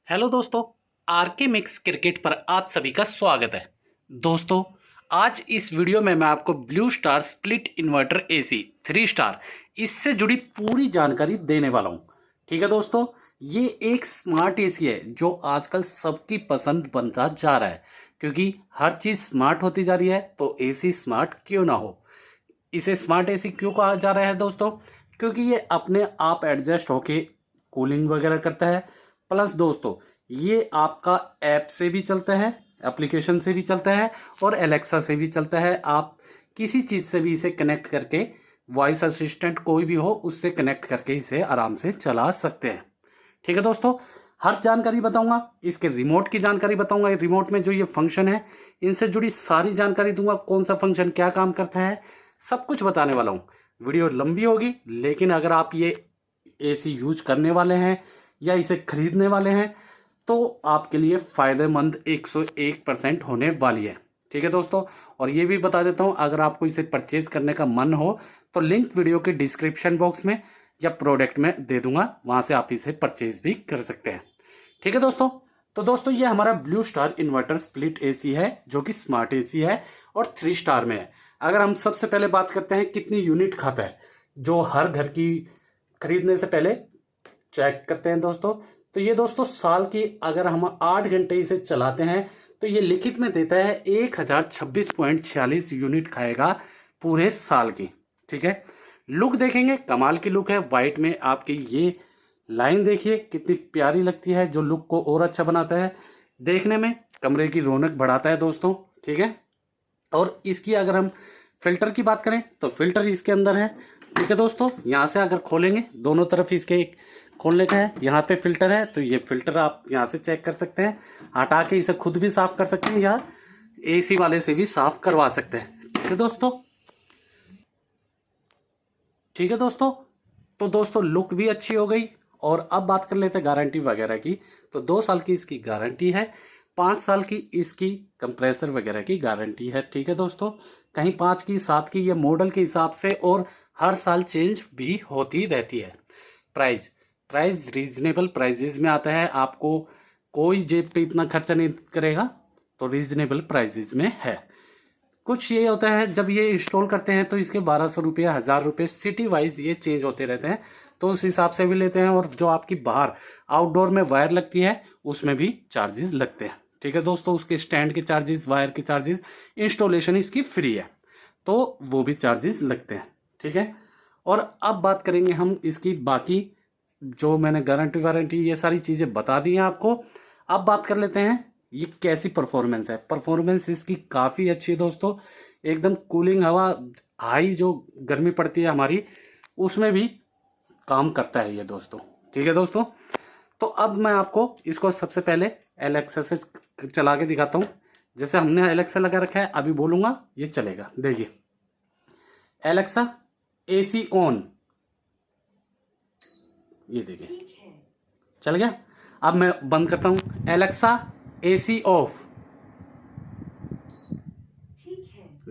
Hello दोस्तों, R K mix cricket पर आप सभी का स्वागत है। दोस्तों, आज इस वीडियो में मैं आपको blue star split inverter AC 3 star इससे जुड़ी पूरी जानकारी देने वाला हूं। ठीक है दोस्तों, ये एक स्मार्ट एसी है जो आजकल सबकी पसंद बनता जा रहा है, क्योंकि हर चीज़ स्मार्ट होती जा रही है तो एसी स्मार्ट क्यों ना हो। इसे स्मार्ट एसी क्यों कहा जा रहा है दोस्तों? क्योंकि ये अपने आप एडजस्ट होके कूलिंग वगैरह करता है। प्लस दोस्तों, ये आपका ऐप से भी चलता है, एप्लीकेशन से भी चलता है और एलेक्सा से भी चलता है। आप किसी चीज़ से भी इसे कनेक्ट करके, वॉइस असिस्टेंट कोई भी हो उससे कनेक्ट करके इसे आराम से चला सकते हैं। ठीक है दोस्तों, हर जानकारी बताऊंगा, इसके रिमोट की जानकारी बताऊंगा, रिमोट में जो ये फंक्शन है इनसे जुड़ी सारी जानकारी दूंगा, कौन सा फंक्शन क्या काम करता है, सब कुछ बताने वाला हूं। वीडियो लंबी होगी, लेकिन अगर आप ये एसी यूज करने वाले हैं या इसे खरीदने वाले हैं तो आपके लिए फायदेमंद 101% होने वाली है। ठीक है दोस्तों, और ये भी बता देता हूं, अगर आपको इसे परचेज करने का मन हो तो लिंक वीडियो के डिस्क्रिप्शन बॉक्स में या प्रोडक्ट में दे दूंगा, वहां से आप इसे परचेज भी कर सकते हैं। ठीक है दोस्तों, तो दोस्तों ये हमारा blue star inverter split AC है जो कि स्मार्ट एसी है और 3 स्टार में है। अगर हम सबसे पहले बात करते हैं कितनी यूनिट खाता है, जो हर घर की खरीदने से पहले चेक करते हैं दोस्तों, तो ये दोस्तों साल की अगर हम 8 घंटे इसे चलाते हैं तो ये लिखित में देता है 1026.46 यूनिट खाएगा पूरे साल की। ठीक है, लुक देखेंगे, कमाल की लुक है। वाइट में आपकी ये लाइन देखिए कितनी प्यारी लगती है, जो लुक को और अच्छा बनाता है, देखने में कमरे की रौनक बढ़ाता है दोस्तों। ठीक है, और इसकी अगर हम फिल्टर की बात करें तो फिल्टर इसके अंदर है। ठीक है दोस्तों, यहाँ से अगर खोलेंगे, दोनों तरफ इसके खोलने का है, यहाँ पे फिल्टर है, तो ये फिल्टर आप यहाँ से चेक कर सकते हैं। हटा के इसे खुद भी साफ कर सकते हैं या एसी वाले से भी साफ करवा सकते हैं। ठीक है दोस्तों, ठीक है दोस्तों, तो दोस्तों लुक भी अच्छी हो गई। और अब बात कर लेते हैं गारंटी वगैरह की। तो 2 साल की इसकी गारंटी है, 5 साल की इसकी कंप्रेसर वगैरह की गारंटी है। ठीक है दोस्तों, कहीं 5 की 7 की, ये मॉडल के हिसाब से, और हर साल चेंज भी होती रहती है। प्राइस रीजनेबल प्राइजेज में आता है, आपको कोई जेब पे इतना खर्चा नहीं करेगा, तो रीजनेबल प्राइजेज में है। कुछ ये होता है जब ये इंस्टॉल करते हैं तो इसके 1200 रुपये, 1000 रुपये सिटी वाइज ये चेंज होते रहते हैं, तो उस हिसाब से भी लेते हैं। और जो आपकी बाहर आउटडोर में वायर लगती है उसमें भी चार्जेस लगते हैं। ठीक है दोस्तों, उसके स्टैंड के चार्जेस, वायर के चार्जेस, इंस्टॉलेशन इसकी फ्री है तो वो भी चार्जेस लगते हैं। ठीक है, और अब बात करेंगे हम इसकी बाकी, जो मैंने गारंटी वारंटी ये सारी चीज़ें बता दी हैं आपको। अब बात कर लेते हैं ये कैसी परफॉर्मेंस है। परफॉर्मेंस इसकी काफ़ी अच्छी है दोस्तों, एकदम कूलिंग हवा, हाई जो गर्मी पड़ती है हमारी, उसमें भी काम करता है ये दोस्तों। ठीक है दोस्तों, तो अब मैं आपको इसको सबसे पहले एलेक्सा से चला के दिखाता हूँ। जैसे हमने एलेक्सा लगा रखा है, अभी बोलूँगा ये चलेगा। देखिए, एलेक्सा एसी ऑन, ये देखिए चल गया। अब मैं बंद करता हूं, एलेक्सा एसी ऑफ।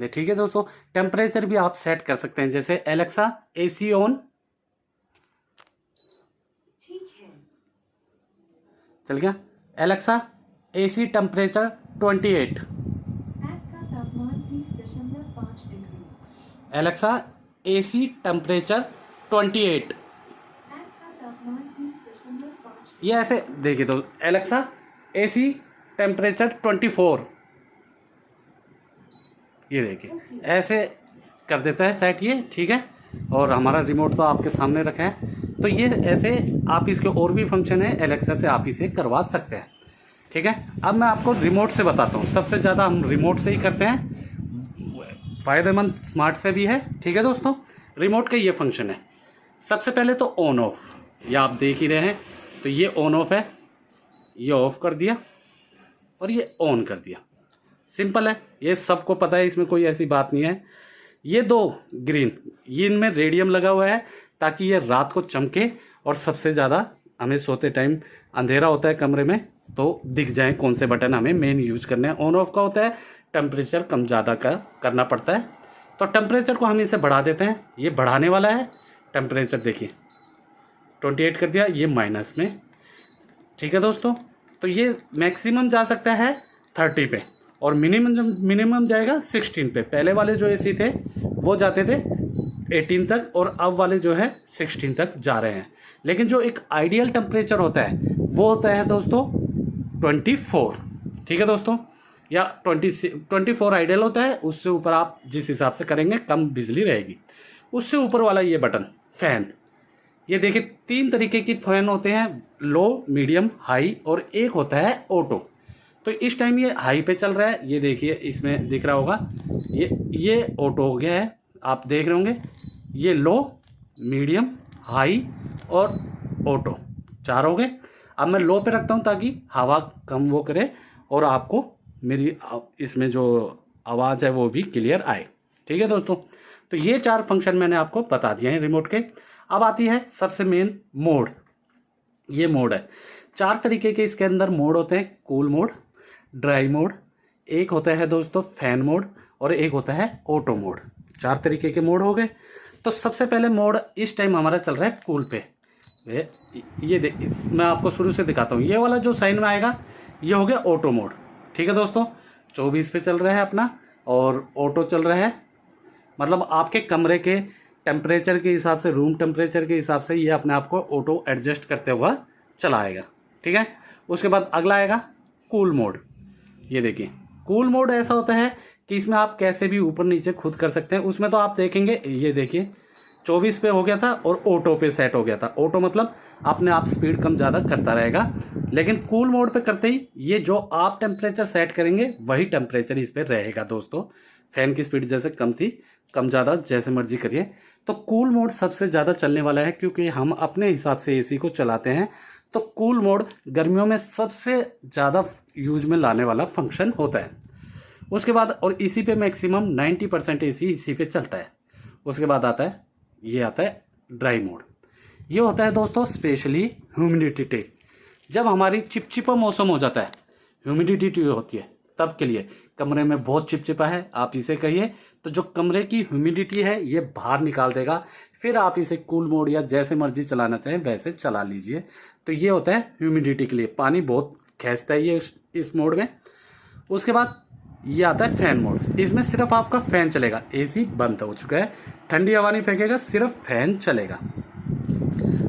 ठीक है दोस्तों, टेम्परेचर भी आप सेट कर सकते हैं, जैसे एलेक्सा एसी ऑन, चल गया। Alexa AC temperature 28, Alexa AC temperature 28, ये ऐसे देखिए। तो एलेक्सा एसी टेम्परेचर 24, ये देखिए ऐसे कर देता है सेट ये। ठीक है, और हमारा रिमोट तो आपके सामने रखा है, तो ये ऐसे आप इसके और भी फंक्शन है, एलेक्सा से आप इसे करवा सकते हैं। ठीक है, अब मैं आपको रिमोट से बताता हूँ। सबसे ज़्यादा हम रिमोट से ही करते हैं, फ़ायदेमंद स्मार्ट से भी है। ठीक है दोस्तों, रिमोट का ये फंक्शन है। सबसे पहले तो ऑन ऑफ, ये आप देख ही रहे हैं, तो ये ऑन ऑफ है, ये ऑफ कर दिया और ये ऑन कर दिया। सिंपल है, ये सबको पता है, इसमें कोई ऐसी बात नहीं है। ये 2 ग्रीन, ये इनमें रेडियम लगा हुआ है ताकि ये रात को चमके, और सबसे ज़्यादा हमें सोते टाइम अंधेरा होता है कमरे में तो दिख जाए कौन से बटन हमें मेन यूज करने हैं। ऑन ऑफ का होता है टेम्परेचर कम ज़्यादा का करना पड़ता है, तो टेम्परेचर को हम इसे बढ़ा देते हैं। ये बढ़ाने वाला है टेम्परेचर, देखिए 28 कर दिया, ये माइनस में। ठीक है दोस्तों, तो ये मैक्सिमम जा सकता है 30 पे और मिनिमम जाएगा 16 पे। पहले वाले जो एसी थे वो जाते थे 18 तक और अब वाले जो है 16 तक जा रहे हैं। लेकिन जो एक आइडियल टेम्परेचर होता है वो होता है दोस्तों 24, ठीक है दोस्तों, या 24 आइडियल होता है। उससे ऊपर आप जिस हिसाब से करेंगे कम बिजली रहेगी। उससे ऊपर वाला ये बटन फैन, ये देखिए 3 तरीके की फैन होते हैं, लो, मीडियम, हाई, और एक होता है ऑटो। तो इस टाइम ये हाई पे चल रहा है, ये देखिए इसमें दिख रहा होगा, ये ऑटो हो गया है, आप देख रहे होंगे। ये लो, मीडियम, हाई और ऑटो 4 हो गए। अब मैं लो पे रखता हूँ ताकि हवा कम वो करे और आपको मेरी इसमें जो आवाज़ है वो भी क्लियर आए, ठीक है दोस्तों। तो ये 4 फंक्शन मैंने आपको बता दिए हैं रिमोट के। अब आती है सबसे मेन मोड। ये मोड है, 4 तरीके के इसके अंदर मोड होते हैं। कूल मोड, ड्राई मोड, एक होता है दोस्तों फैन मोड और एक होता है ऑटो मोड। 4 तरीके के मोड हो गए। तो सबसे पहले मोड इस टाइम हमारा चल रहा है कूल पे। ये मैं आपको शुरू से दिखाता हूँ। ये वाला जो साइन में आएगा ये हो गया ऑटो मोड, ठीक है दोस्तों। 24 पे चल रहा है अपना और ऑटो चल रहा है, मतलब आपके कमरे के टेम्परेचर के हिसाब से, रूम टेम्परेचर के हिसाब से ये अपने आप को ऑटो एडजस्ट करते हुआ चलाएगा, ठीक है। उसके बाद अगला आएगा कूल मोड। ये देखिए कूल मोड ऐसा होता है कि इसमें आप कैसे भी ऊपर नीचे खुद कर सकते हैं। उसमें तो आप देखेंगे, ये देखिए 24 पे हो गया था और ऑटो पे सेट हो गया था। ऑटो मतलब अपने आप स्पीड कम ज़्यादा करता रहेगा। लेकिन कूल मोड पे करते ही ये जो आप टेम्परेचर सेट करेंगे वही टेम्परेचर इस पर रहेगा दोस्तों। फैन की स्पीड जैसे कम थी, कम ज़्यादा जैसे मर्जी करिए। तो कूल मोड सबसे ज़्यादा चलने वाला है क्योंकि हम अपने हिसाब से एसी को चलाते हैं। तो कूल मोड गर्मियों में सबसे ज़्यादा यूज में लाने वाला फंक्शन होता है। उसके बाद और इसी पे मैक्सिमम 90% एसी इसी पे चलता है। उसके बाद आता है, ये आता है ड्राई मोड। ये होता है दोस्तों स्पेशली ह्यूमिडिटी, जब हमारी चिपचिपा मौसम हो जाता है, ह्यूमिडिटी होती है, तब के लिए कमरे में बहुत चिपचिपा है आप इसे कहिए, तो जो कमरे की ह्यूमिडिटी है ये बाहर निकाल देगा। फिर आप इसे कूल मोड या जैसे मर्जी चलाना चाहें वैसे चला लीजिए। तो ये होता है ह्यूमिडिटी के लिए, पानी बहुत खींचता है ये इस मोड में। उसके बाद ये आता है फैन मोड। इसमें सिर्फ आपका फैन चलेगा, एसी बंद हो चुका है, ठंडी हवा नहीं फेंकेगा, सिर्फ फैन चलेगा।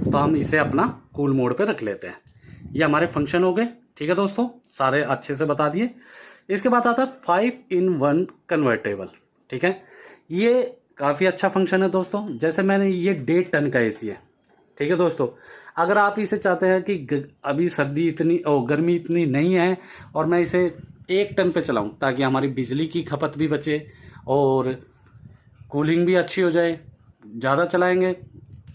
तो हम इसे अपना कूल मोड पे रख लेते हैं। ये हमारे फंक्शन हो गए, ठीक है दोस्तों, सारे अच्छे से बता दिए। इसके बाद आता है 5-in-1 कन्वर्टेबल, ठीक है। ये काफ़ी अच्छा फंक्शन है दोस्तों। जैसे मैंने, ये 1.5 टन का एसी है, ठीक है दोस्तों। अगर आप इसे चाहते हैं कि अभी सर्दी इतनी गर्मी इतनी नहीं है और मैं इसे 1 टन पे चलाऊं ताकि हमारी बिजली की खपत भी बचे और कूलिंग भी अच्छी हो जाए, ज़्यादा चलाएंगे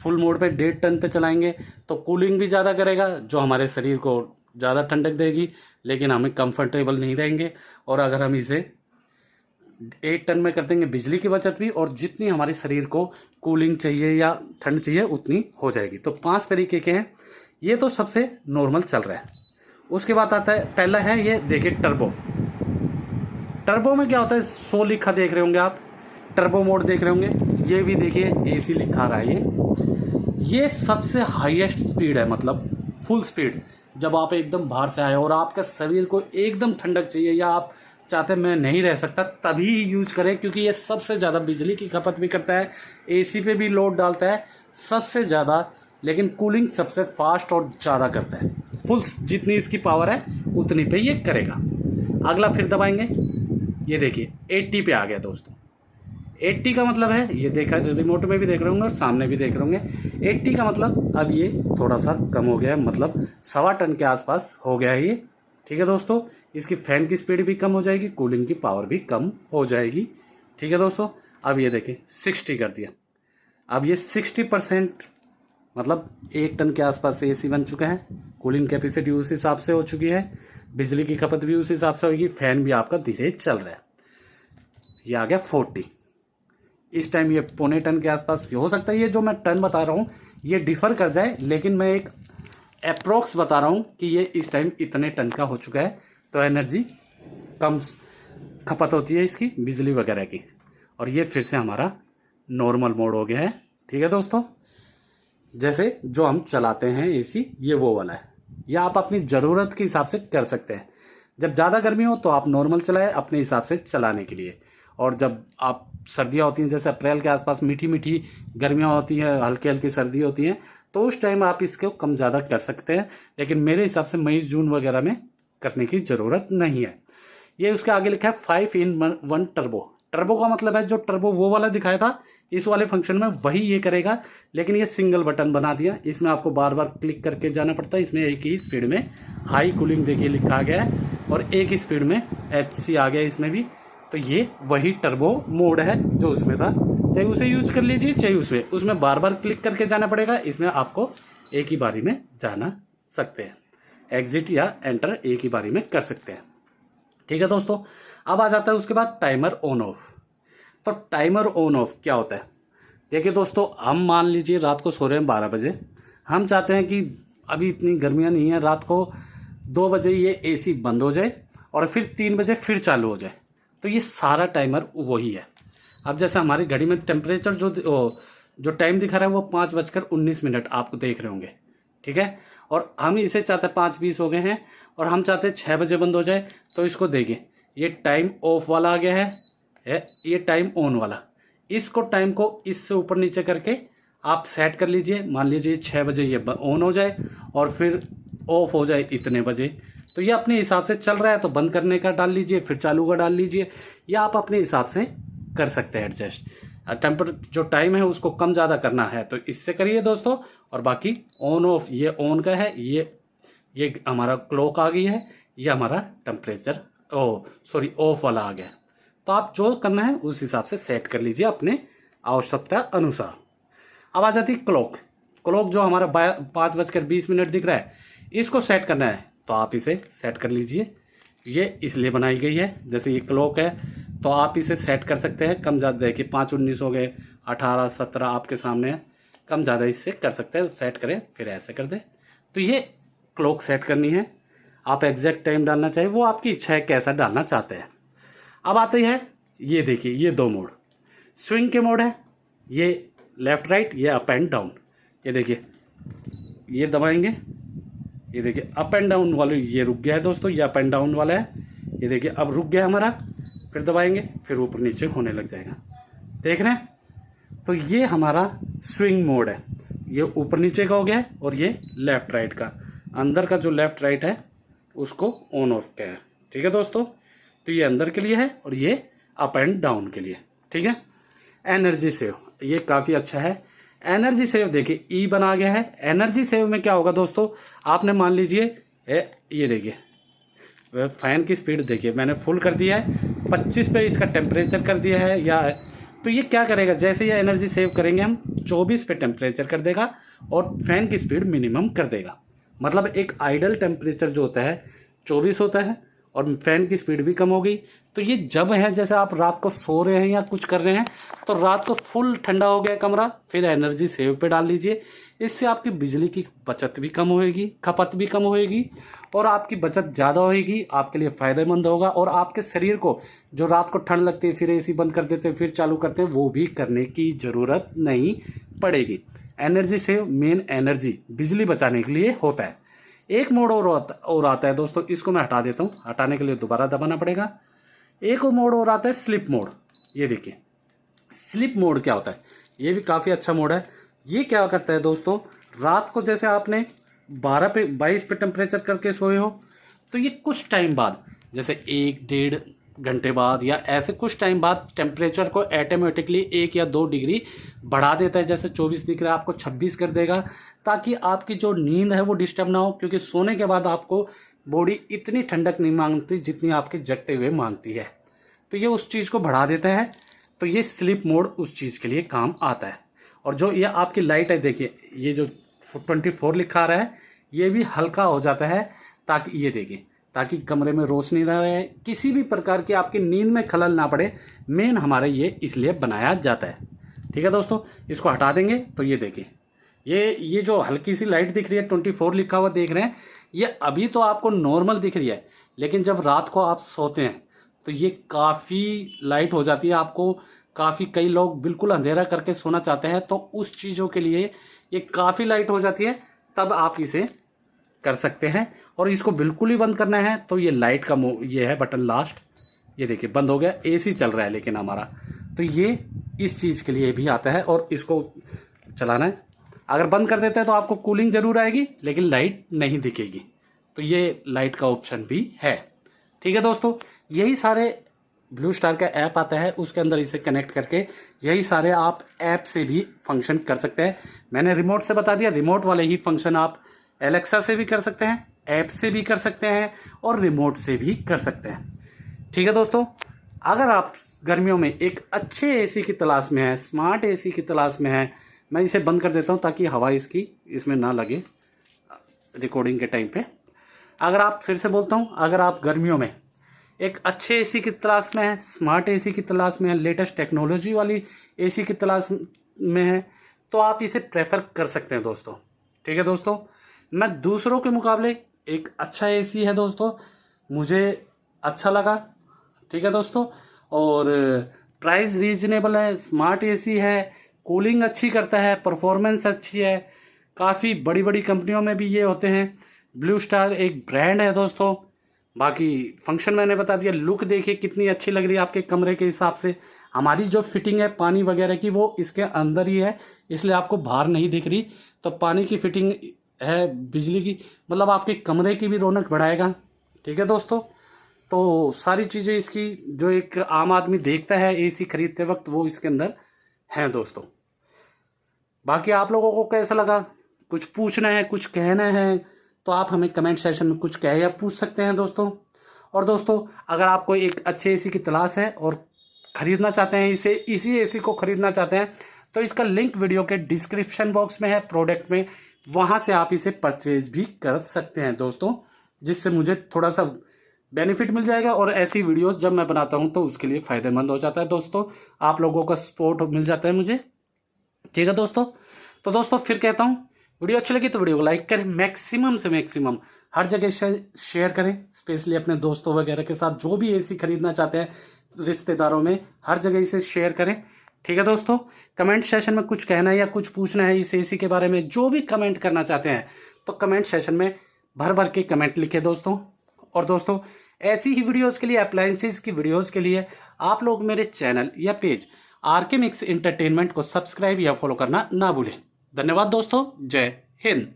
फुल मोड पे 1.5 टन पे चलाएंगे तो कूलिंग भी ज़्यादा करेगा, जो हमारे शरीर को ज़्यादा ठंडक देगी, लेकिन हमें कंफर्टेबल नहीं रहेंगे। और अगर हम इसे 1 टन में कर देंगे, बिजली की बचत भी और जितनी हमारे शरीर को कूलिंग चाहिए या ठंड चाहिए उतनी हो जाएगी। तो 5 तरीके के हैं, ये तो सबसे नॉर्मल चल रहा है। उसके बाद आता है, पहला है ये देखिए टर्बो। टर्बो में क्या होता है, 100 लिखा देख रहे होंगे आप, टर्बो मोड देख रहे होंगे। ये भी देखिए एसी लिखा रहा है। ये सबसे हाईएस्ट स्पीड है, मतलब फुल स्पीड। जब आप एकदम बाहर से आए और आपका शरीर को एकदम ठंडक चाहिए या आप चाहते मैं नहीं रह सकता, तभी यूज करें, क्योंकि ये सबसे ज़्यादा बिजली की खपत भी करता है, एसी पे भी लोड डालता है सबसे ज़्यादा, लेकिन कूलिंग सबसे फास्ट और ज़्यादा करता है। फुल जितनी इसकी पावर है उतनी पे ये करेगा। अगला फिर दबाएंगे, ये देखिए 80 पे आ गया दोस्तों। 80 का मतलब है, ये देखा रिमोट में भी देख रहे होंगे और सामने भी देख रहे होंगे, 80 का मतलब अब ये थोड़ा सा कम हो गया है, मतलब 1.25 टन के आसपास हो गया है ये, ठीक है दोस्तों। इसकी फैन की स्पीड भी कम हो जाएगी, कूलिंग की पावर भी कम हो जाएगी, ठीक है दोस्तों। अब ये देखें 60 कर दिया। अब ये 60% मतलब 1 टन के आसपास एसी बन चुका है, कूलिंग कैपेसिटी उस हिसाब से हो चुकी है, बिजली की खपत भी उस हिसाब से होगी, फैन भी आपका धीरे चल रहा है। ये आ गया 40। इस टाइम ये 0.25 टन के आसपास हो सकता है। ये जो मैं टन बता रहा हूँ ये डिफर कर जाए, लेकिन मैं एक अप्रोक्स बता रहा हूँ कि ये इस टाइम इतने टन का हो चुका है। तो एनर्जी कम खपत होती है इसकी, बिजली वगैरह की। और ये फिर से हमारा नॉर्मल मोड हो गया है, ठीक है दोस्तों। जैसे जो हम चलाते हैं एसी, ये वो वाला है, या आप अपनी ज़रूरत के हिसाब से कर सकते हैं। जब ज़्यादा गर्मी हो तो आप नॉर्मल चलाएं अपने हिसाब से चलाने के लिए। और जब आप सर्दियाँ होती हैं, जैसे अप्रैल के आसपास मीठी मीठी गर्मियाँ होती हैं, हल्की हल्की सर्दी होती हैं, तो उस टाइम आप इसको कम ज़्यादा कर सकते हैं। लेकिन मेरे हिसाब से मई जून वगैरह में करने की ज़रूरत नहीं है। ये उसके आगे लिखा है 5-in-1 टर्बो। टर्बो का मतलब है जो टर्बो वो वाला दिखाया था इस वाले फंक्शन में वही ये करेगा, लेकिन ये सिंगल बटन बना दिया। इसमें आपको बार बार क्लिक करके जाना पड़ता है। इसमें एक ही स्पीड में हाई कूलिंग देखिए लिखा गया है, और एक ही स्पीड में HC आ गया इसमें भी। तो ये वही टर्बो मोड है जो उसमें था, चाहे उसे यूज कर लीजिए चाहे उसमें बार बार क्लिक करके जाना पड़ेगा। इसमें आपको एक ही बारी में जाना सकते हैं, एग्जिट या एंटर एक ही बारी में कर सकते हैं। ठीक है दोस्तों, अब आ जाता है उसके बाद टाइमर ऑन ऑफ। तो टाइमर ऑन ऑफ क्या होता है? देखिए दोस्तों, हम मान लीजिए रात को सो रहे हैं 12 बजे, हम चाहते हैं कि अभी इतनी गर्मियाँ नहीं है, रात को 2 बजे ये AC बंद हो जाए और फिर 3 बजे फिर चालू हो जाए। तो ये सारा टाइमर वही है। अब जैसे हमारी घड़ी में टेम्परेचर जो टाइम दिखा रहा है वो 5:19 आपको देख रहे होंगे, ठीक है। और हम इसे चाहते हैं 5:20 हो गए हैं और हम चाहते हैं 6 बजे बंद हो जाए। तो इसको देखिए, ये टाइम ऑफ वाला आ गया है, ये टाइम ऑन वाला। इसको टाइम को इससे ऊपर नीचे करके आप सेट कर लीजिए। मान लीजिए 6 बजे ये ऑन हो जाए और फिर ऑफ हो जाए इतने बजे। तो ये अपने हिसाब से चल रहा है तो बंद करने का डाल लीजिए, फिर चालू का डाल लीजिए, या आप अपने हिसाब से कर सकते हैं एडजस्ट। जो टाइम है उसको कम ज़्यादा करना है तो इससे करिए दोस्तों। और बाकी ऑन ऑफ ये ऑन का है, ये हमारा क्लॉक आ गई है, ये हमारा टेम्परेचर ऑफ वाला आ गया। तो आप जो करना है उस हिसाब से सेट कर लीजिए अपने आवश्यकता अनुसार। अब आ जाती है क्लॉक जो हमारा 5:20 दिख रहा है, इसको सेट करना है तो आप इसे सेट कर लीजिए। ये इसलिए बनाई गई है, जैसे ये क्लॉक है तो आप इसे सेट कर सकते हैं कम ज़्यादा। देखिए 5:19 हो गए, 18, 17 आपके सामने है, कम ज़्यादा इससे कर सकते हैं। सेट करें फिर ऐसे कर दें। तो ये क्लॉक सेट करनी है। आप एग्जैक्ट टाइम डालना चाहिए, वो आपकी इच्छा है कैसा डालना चाहते हैं। अब आती है, ये देखिए ये 2 मोड स्विंग के मोड है, ये लेफ्ट राइट, ये अप एंड डाउन। ये देखिए ये दबाएंगे, ये देखिए अप एंड डाउन वाले ये रुक गया है दोस्तों, ये अप एंड डाउन वाला है। ये देखिए अब रुक गया हमारा, फिर दबाएंगे फिर ऊपर नीचे होने लग जाएगा, देख रहे हैं। तो ये हमारा स्विंग मोड है, ये ऊपर नीचे का हो गया है, और ये लेफ्ट राइट का, अंदर का जो लेफ्ट राइट है उसको ऑन ऑफ का है। ठीक है दोस्तों, तो ये अंदर के लिए है और ये अप एंड डाउन के लिए। ठीक है। एनर्जी सेव, ये काफ़ी अच्छा है। एनर्जी सेव देखिए ई बना गया है। एनर्जी सेव में क्या होगा दोस्तों, आपने मान लीजिए ये देखिए फैन की स्पीड देखिए मैंने फुल कर दिया है, 25 पे इसका टेम्परेचर कर दिया है या तो ये क्या करेगा, जैसे ये एनर्जी सेव करेंगे हम 24 पे टेम्परेचर कर देगा और फैन की स्पीड मिनिमम कर देगा। मतलब एक आइडल टेम्परेचर जो होता है 24 होता है और फैन की स्पीड भी कम हो गई। तो ये जब है जैसे आप रात को सो रहे हैं या कुछ कर रहे हैं तो रात को फुल ठंडा हो गया कमरा, फिर एनर्जी सेव पे डाल लीजिए। इससे आपकी बिजली की बचत भी कम होएगी, खपत भी कम होएगी और आपकी बचत ज़्यादा होएगी, आपके लिए फ़ायदेमंद होगा। और आपके शरीर को जो रात को ठंड लगती है फिर AC बंद कर देते हैं फिर चालू करते हैं, वो भी करने की ज़रूरत नहीं पड़ेगी। एनर्जी सेव मेन एनर्जी बिजली बचाने के लिए होता है। एक मोड और आता है दोस्तों, इसको मैं हटा देता हूँ, हटाने के लिए दोबारा दबाना पड़ेगा। एक मोड और आता है स्लिप मोड। ये देखिए स्लिप मोड क्या होता है, ये भी काफ़ी अच्छा मोड है। ये क्या करता है दोस्तों, रात को जैसे आपने 22 पे टेम्परेचर करके सोए हो तो ये कुछ टाइम बाद जैसे 1-1.5 घंटे बाद या ऐसे कुछ टाइम बाद टेम्परेचर को ऑटोमेटिकली 1 या 2 डिग्री बढ़ा देता है। जैसे 24 दिख रहा है आपको 26 कर देगा, ताकि आपकी जो नींद है वो डिस्टर्ब ना हो, क्योंकि सोने के बाद आपको बॉडी इतनी ठंडक नहीं मांगती जितनी आपके जगते हुए मांगती है। तो ये उस चीज़ को बढ़ा देता है। तो ये स्लीप मोड उस चीज़ के लिए काम आता है। और जो ये आपकी लाइट है देखिए, ये जो 24 लिखा रहा है ये भी हल्का हो जाता है, ताकि ये देखिए ताकि कमरे में रोशनी ना रहे, किसी भी प्रकार की आपकी नींद में खलल ना पड़े। मेन हमारा ये इसलिए बनाया जाता है। ठीक है दोस्तों, इसको हटा देंगे तो ये देखिए ये जो हल्की सी लाइट दिख रही है 24 लिखा हुआ देख रहे हैं, ये अभी तो आपको नॉर्मल दिख रही है, लेकिन जब रात को आप सोते हैं तो ये काफ़ी लाइट हो जाती है। आपको काफ़ी कई लोग बिल्कुल अंधेरा करके सोना चाहते हैं, तो उस चीज़ों के लिए ये काफ़ी लाइट हो जाती है, तब आप इसे कर सकते हैं। और इसको बिल्कुल ही बंद करना है तो ये लाइट का ये है बटन लास्ट, ये देखिए बंद हो गया। एसी चल रहा है लेकिन हमारा, तो ये इस चीज़ के लिए भी आता है और इसको चलाना है। अगर बंद कर देते हैं तो आपको कूलिंग जरूर आएगी लेकिन लाइट नहीं दिखेगी, तो ये लाइट का ऑप्शन भी है। ठीक है दोस्तों, यही सारे ब्लू स्टार का ऐप आता है, उसके अंदर इसे कनेक्ट करके यही सारे आप ऐप से भी फंक्शन कर सकते हैं। मैंने रिमोट से बता दिया, रिमोट वाले ही फंक्शन आप एलेक्सा से भी कर सकते हैं, ऐप से भी कर सकते हैं और रिमोट से भी कर सकते हैं। ठीक है दोस्तों, अगर आप गर्मियों में एक अच्छे एसी की तलाश में है, स्मार्ट एसी की तलाश में है, मैं इसे बंद कर देता हूं ताकि हवा इसमें ना लगे रिकॉर्डिंग के टाइम पे। अगर आप, फिर से बोलता हूं, अगर आप गर्मियों में एक अच्छे एसी की तलाश में है, स्मार्ट एसी की तलाश में है, लेटेस्ट टेक्नोलॉजी वाली एसी की तलाश में है, तो आप इसे प्रेफर कर सकते हैं दोस्तों। ठीक है दोस्तों, मैं दूसरों के मुकाबले एक अच्छा एसी है दोस्तों, मुझे अच्छा लगा। ठीक है दोस्तों, और प्राइस रीजनेबल है, स्मार्ट एसी है, कूलिंग अच्छी करता है, परफॉर्मेंस अच्छी है, काफ़ी बड़ी बड़ी कंपनियों में भी ये होते हैं। ब्लू स्टार एक ब्रांड है दोस्तों। बाकी फंक्शन मैंने बता दिया, लुक देखिए कितनी अच्छी लग रही है आपके कमरे के हिसाब से। हमारी जो फिटिंग है पानी वगैरह की वो इसके अंदर ही है, इसलिए आपको बाहर नहीं दिख रही। तो पानी की फिटिंग है, बिजली की, मतलब आपके कमरे की भी रौनक बढ़ाएगा। ठीक है दोस्तों, तो सारी चीज़ें इसकी जो एक आम आदमी देखता है एसी खरीदते वक्त वो इसके अंदर हैं दोस्तों। बाकी आप लोगों को कैसा लगा, कुछ पूछना है, कुछ कहना है, तो आप हमें कमेंट सेक्शन में कुछ कह या पूछ सकते हैं दोस्तों। और दोस्तों, अगर आपको एक अच्छे एसी की तलाश है और खरीदना चाहते हैं इसी एसी को खरीदना चाहते हैं, तो इसका लिंक वीडियो के डिस्क्रिप्शन बॉक्स में है, प्रोडक्ट में, वहां से आप इसे परचेज भी कर सकते हैं दोस्तों, जिससे मुझे थोड़ा सा बेनिफिट मिल जाएगा और ऐसी वीडियोस जब मैं बनाता हूं तो उसके लिए फायदेमंद हो जाता है दोस्तों। आप लोगों का सपोर्ट मिल जाता है मुझे। ठीक है दोस्तों, तो दोस्तों फिर कहता हूं, वीडियो अच्छी लगी तो वीडियो को लाइक करें, मैक्सिमम से मैक्सिमम हर जगह शेयर करें, स्पेशली अपने दोस्तों वगैरह के साथ जो भी एसी खरीदना चाहते हैं, रिश्तेदारों में, हर जगह इसे शेयर करें। ठीक है दोस्तों, कमेंट सेशन में कुछ कहना है या कुछ पूछना है इस एसी के बारे में, जो भी कमेंट करना चाहते हैं तो कमेंट सेशन में भर भर के कमेंट लिखे दोस्तों। और दोस्तों, ऐसी ही वीडियोस के लिए, अप्लायंसेस की वीडियोस के लिए आप लोग मेरे चैनल या पेज आरके मिक्स एंटरटेनमेंट को सब्सक्राइब या फॉलो करना ना भूलें। धन्यवाद दोस्तों, जय हिंद।